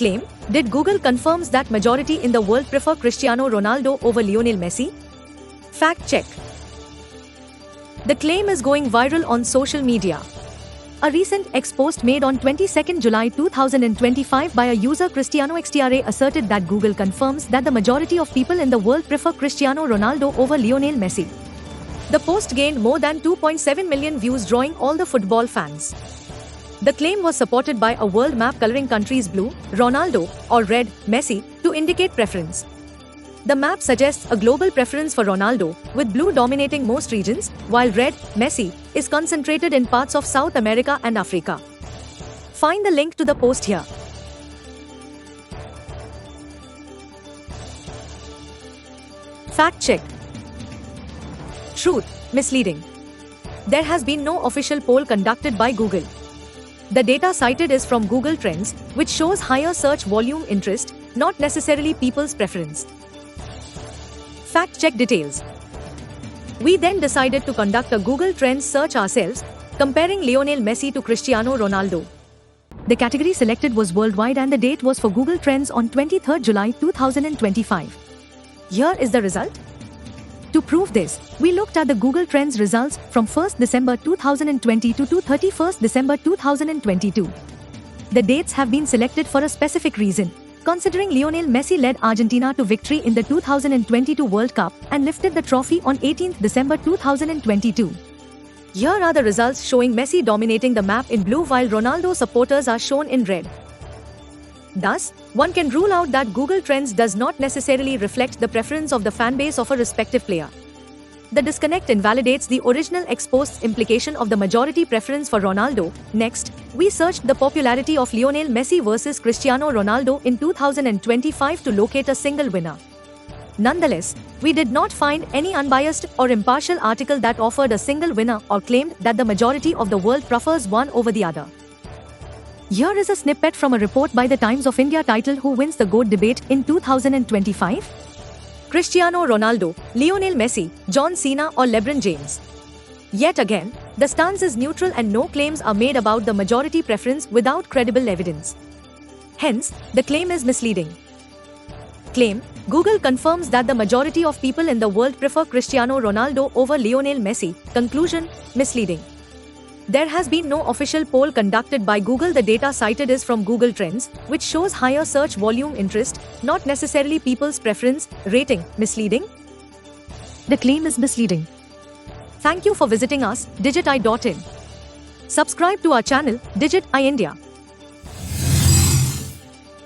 Claim: Did Google confirms that majority in the world prefer Cristiano Ronaldo over Lionel Messi? Fact check. The claim is going viral on social media. A recent X post made on 22nd July 2025 by a user CristianoXTRA asserted that Google confirms that the majority of people in the world prefer Cristiano Ronaldo over Lionel Messi. The post gained more than 2.7 million views, drawing all the football fans. The claim was supported by a world map coloring countries blue, Ronaldo, or red, Messi, to indicate preference. The map suggests a global preference for Ronaldo, with blue dominating most regions, while red, Messi, is concentrated in parts of South America and Africa. Find the link to the post here. Fact check. Truth: misleading. There has been no official poll conducted by Google. The data cited is from Google Trends, which shows higher search volume interest, not necessarily people's preference. Fact check details. We then decided to conduct a Google Trends search ourselves, comparing Lionel Messi to Cristiano Ronaldo. The category selected was worldwide and the date was for Google Trends on 23rd July 2025. Here is the result. To prove this, we looked at the Google Trends results from 1st December 2022 to 31st December 2022. The dates have been selected for a specific reason, considering Lionel Messi led Argentina to victory in the 2022 World Cup and lifted the trophy on 18th December 2022. Here are the results showing Messi dominating the map in blue while Ronaldo supporters are shown in red. Thus, one can rule out that Google Trends does not necessarily reflect the preference of the fanbase of a respective player. The disconnect invalidates the original X post's implication of the majority preference for Ronaldo. Next, we searched the popularity of Lionel Messi versus Cristiano Ronaldo in 2025 to locate a single winner. Nonetheless, we did not find any unbiased or impartial article that offered a single winner or claimed that the majority of the world prefers one over the other. Here is a snippet from a report by the Times of India titled "Who Wins the GOAT Debate in 2025? Cristiano Ronaldo, Lionel Messi, John Cena or LeBron James?" Yet again, the stance is neutral and no claims are made about the majority preference without credible evidence. Hence, the claim is misleading. Claim: Google confirms that the majority of people in the world prefer Cristiano Ronaldo over Lionel Messi. Conclusion: misleading. There has been no official poll conducted by Google. The data cited is from Google Trends, which shows higher search volume interest, not necessarily people's preference. Rating: misleading. The claim is misleading. Thank you for visiting us, digiti.in. Subscribe to our channel, Digit i India.